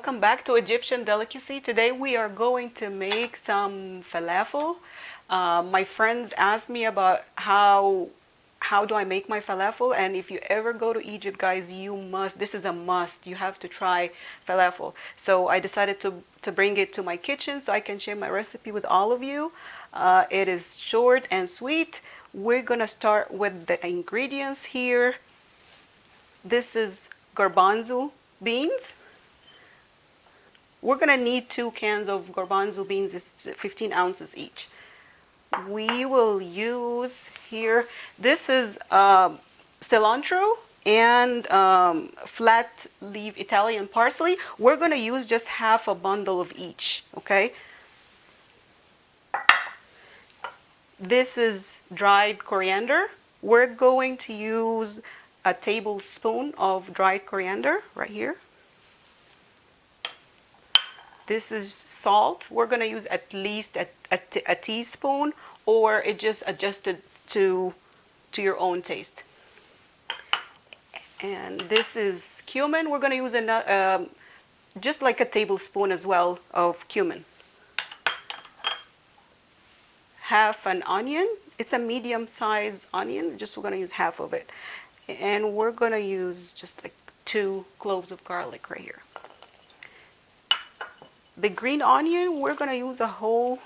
welcome back to Egyptian Delicacy. Today we are going to make some falafel. My friends asked me about how do I make my falafel, and if you ever go to Egypt, guys, this is a must. You have to try falafel. So I decided to bring it to my kitchen so I can share my recipe with all of you. It is short and sweet. We're gonna start with the ingredients here. This is garbanzo beans. We're gonna need 2 cans of garbanzo beans. It's 15 ounces each. We will use here, this is cilantro and flat leaf Italian parsley. We're gonna use just half a bundle of each, okay? This is dried coriander. We're going to use a tablespoon of dried coriander right here. This is salt. We're going to use at least a teaspoon, or it just adjusted to your own taste. And this is cumin. We're going to use just like a tablespoon as well of cumin. Half an onion. It's a medium-sized onion. We're going to use half of it. And we're going to use just like 2 cloves of garlic right here. The green onion, we're going to use a whole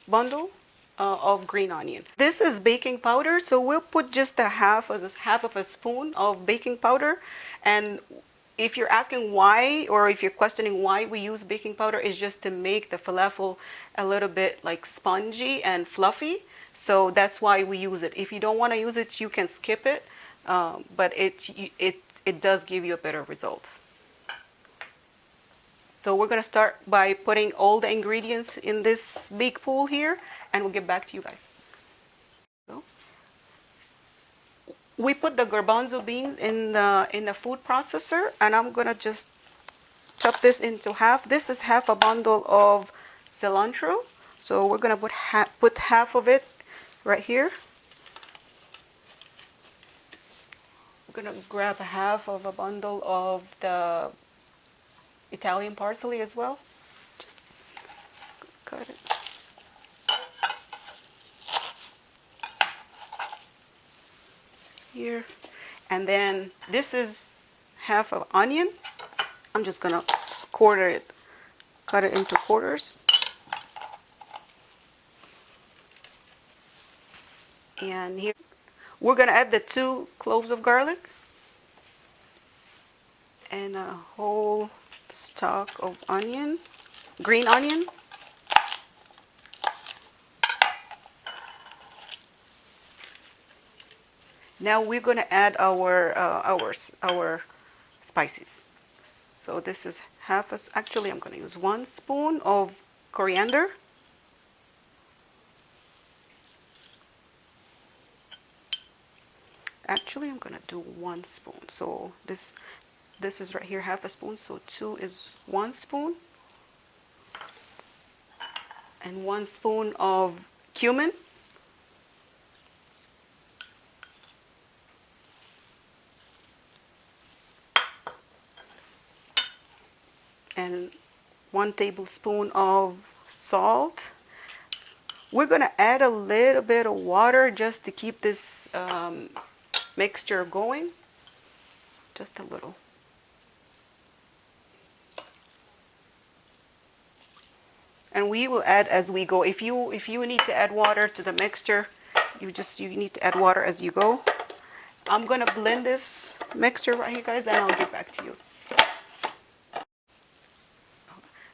bundle of green onion. This is baking powder, so we'll put just half of a spoon of baking powder. And if you're asking why, or if you're questioning why we use baking powder, is just to make the falafel a little bit like spongy and fluffy. So that's why we use it. If you don't want to use it, you can skip it, but it does give you a better results. So we're going to start by putting all the ingredients in this big pool here, and we'll get back to you guys. So, we put the garbanzo beans in the food processor, and I'm going to just chop this into half. This is half a bundle of cilantro. So we're going to put half of it right here. We're going to grab half of a bundle of the Italian parsley as well. Just cut it. Here. And then this is half of onion. I'm just gonna cut it into quarters. And here we're gonna add the 2 cloves of garlic and a whole stalk of onion, green onion. Now we're going to add our spices. So this is actually I'm going to use 1 spoon of coriander. Actually, I'm going to do 1 spoon. So this is right here, half a spoon, so 2 is 1 spoon. And 1 spoon of cumin. And 1 tablespoon of salt. We're going to add a little bit of water just to keep this mixture going. Just a little. And we will add as we go. If you need to add water to the mixture, you need to add water as you go. I'm gonna blend this mixture right here, guys, and I'll get back to you.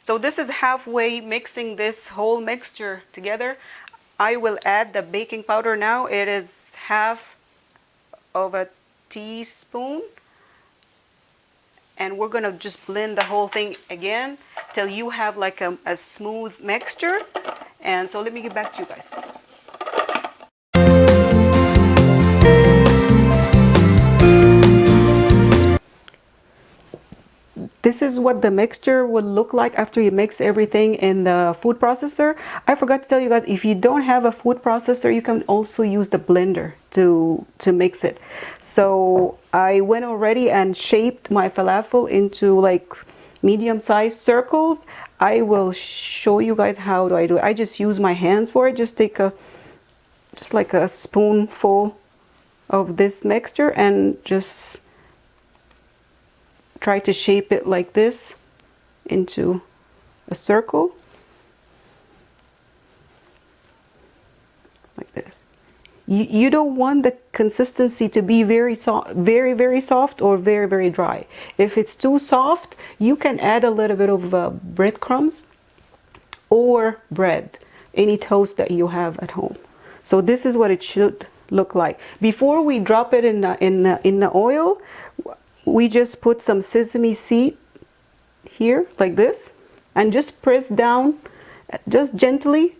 So this is halfway mixing this whole mixture together. I will add the baking powder now. It is half of a teaspoon. And we're gonna just blend the whole thing again till you have like a smooth mixture. And so let me get back to you guys. This is what the mixture would look like after you mix everything in the food processor. I forgot to tell you guys, if you don't have a food processor, you can also use the blender to mix it. So I went already and shaped my falafel into like medium-sized circles. I will show you guys how do I do it. I just use my hands for it. Just take just like a spoonful of this mixture and just try to shape it like this into a circle, like this. You don't want the consistency to be very soft, very soft, or very dry. If it's too soft, you can add a little bit of breadcrumbs or bread, any toast that you have at home. So this is what it should look like. Before we drop it in the oil, we just put some sesame seed here like this, and just press down just gently,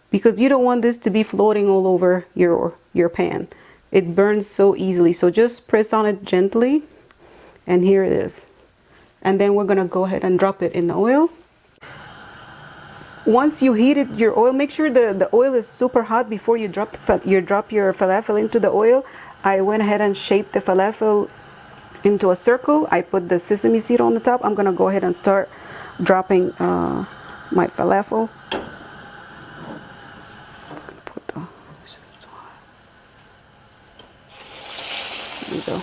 because you don't want this to be floating all over your pan. It burns so easily. So just press on it gently, and here it is. And then we're gonna go ahead and drop it in the oil. Once you heated your oil, make sure the oil is super hot before you drop your falafel into the oil. I went ahead and shaped the falafel into a circle. I put the sesame seed on the top. I'm gonna go ahead and start dropping my falafel. Go.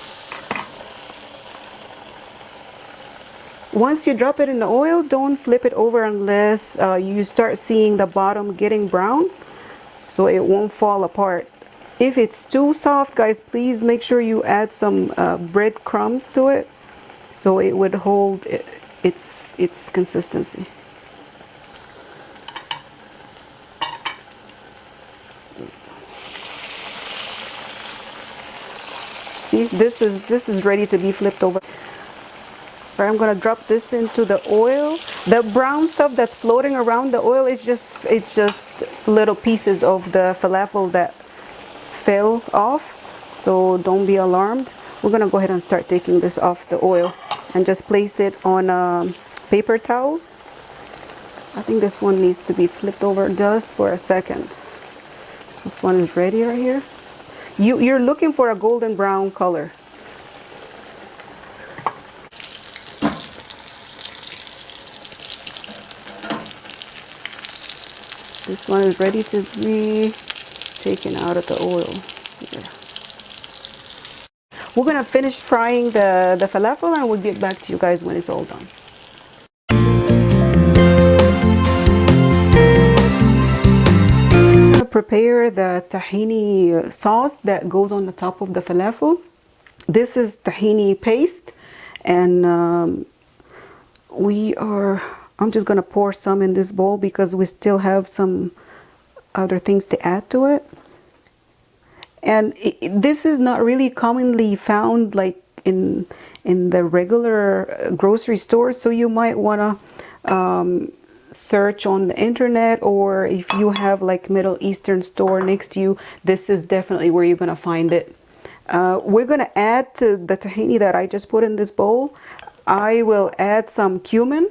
Once you drop it in the oil, don't flip it over unless you start seeing the bottom getting brown, so it won't fall apart. If it's too soft, guys, please make sure you add some breadcrumbs to it, so it would hold its consistency. See, this is ready to be flipped over. Right, I'm gonna drop this into the oil. The brown stuff that's floating around the oil is it's just little pieces of the falafel that fell off. So don't be alarmed. We're gonna go ahead and start taking this off the oil and just place it on a paper towel. I think this one needs to be flipped over just for a second. This one is ready right here. You're looking for a golden brown color. This one is ready to be taken out of the oil. Here. We're gonna finish frying the falafel, and we'll get back to you guys when it's all done. Prepare the tahini sauce that goes on the top of the falafel. This is tahini paste, and I'm just gonna pour some in this bowl because we still have some other things to add to it. And this is not really commonly found like in the regular grocery stores, so you might wanna search on the internet, or if you have like Middle Eastern store next to you, this is definitely where you're gonna find it. We're gonna add to the tahini that I just put in this bowl, I will add some cumin,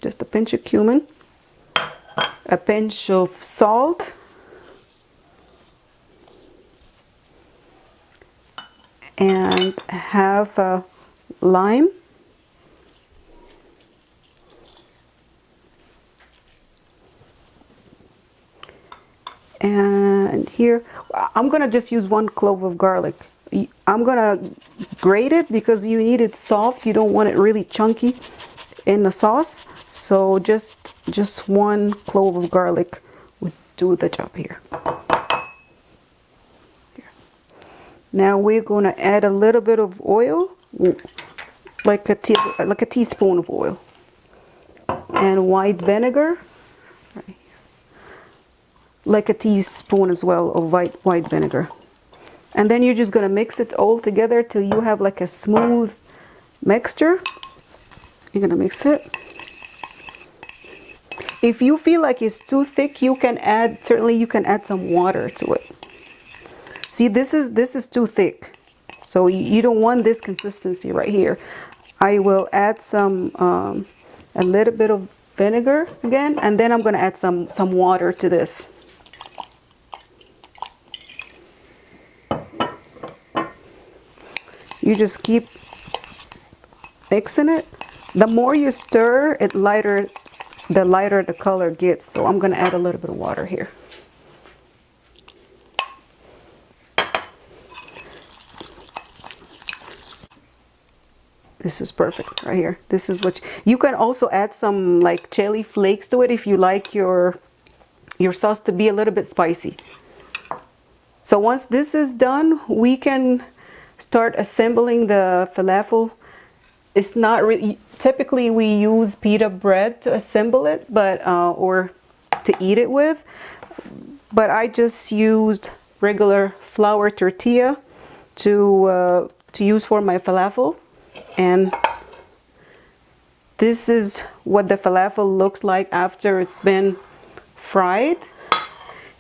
just a pinch of cumin, a pinch of salt, and half a lime, and here I'm gonna just use 1 clove of garlic. I'm gonna grate it because you need it soft. You don't want it really chunky in the sauce. So just 1 clove of garlic would do the job here. Now we're gonna add a little bit of oil, like a teaspoon of oil, and white vinegar. Like a teaspoon as well of white vinegar. And then you're just gonna mix it all together till you have like a smooth mixture. You're gonna mix it. If you feel like it's too thick, you can add some water to it. See, this is too thick, so you don't want this consistency right here. I will add some a little bit of vinegar again, and then I'm gonna add some water to this. You just keep mixing it The more you stir, the lighter the color gets. So I'm gonna add a little bit of water here. This is perfect right here. This is what you can also add some like chili flakes to it if you like your sauce to be a little bit spicy. So once this is done, we can start assembling the falafel. It's not really, typically we use pita bread to assemble it, but or to eat it with. But I just used regular flour tortilla to use for my falafel. And this is what the falafel looks like after it's been fried.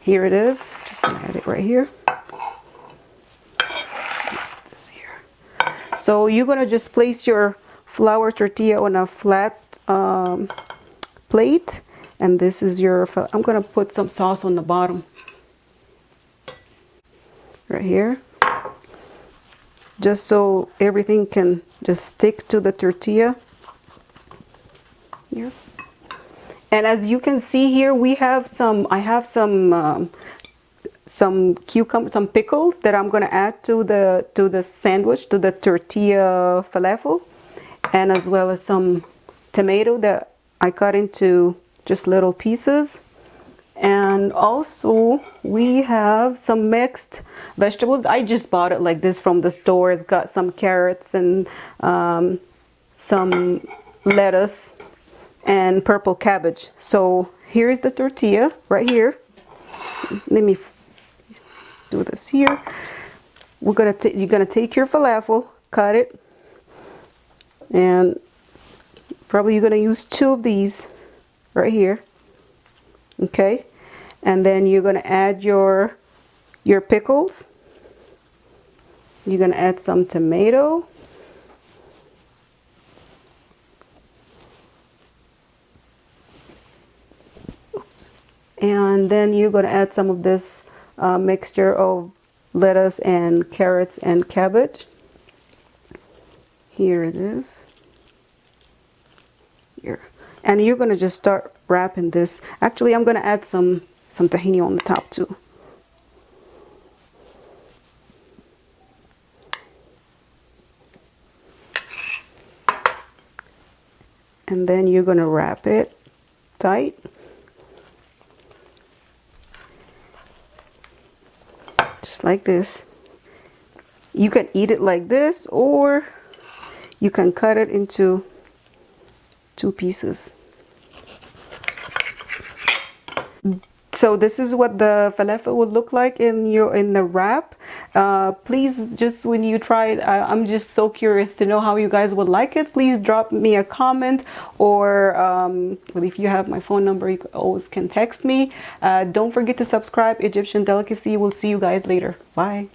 Here it is. Just gonna add it right here. This here. So you're gonna just place your flour tortilla on a flat plate, and this is your. I'm gonna put some sauce on the bottom. Right here. Just so everything can just stick to the tortilla here. And as you can see here, we have I have some cucumber, some pickles that I'm going to add to the sandwich, to the tortilla falafel, and as well as some tomato that I cut into just little pieces. And also we have some mixed vegetables. I just bought it like this from the store. It's got some carrots and some lettuce and purple cabbage. So here's the tortilla right here. Let me do this here. You're gonna take your falafel, cut it, and probably you're gonna use 2 of these right here. Okay, and then you're going to add your pickles. You're going to add some tomato. Oops. And then you're going to add some of this mixture of lettuce and carrots and cabbage. Here it is. Here. And you're going to just start wrapping this. Actually, I'm going to add some tahini on the top too. And then you're going to wrap it tight. Just like this. You can eat it like this, or you can cut it into 2 pieces. So this is what the falafel would look like in the wrap. Please, just when you try it, I'm just so curious to know how you guys would like it. Please drop me a comment, or well, if you have my phone number, you always can text me. Don't forget to subscribe. Egyptian Delicacy. We'll see you guys later. Bye.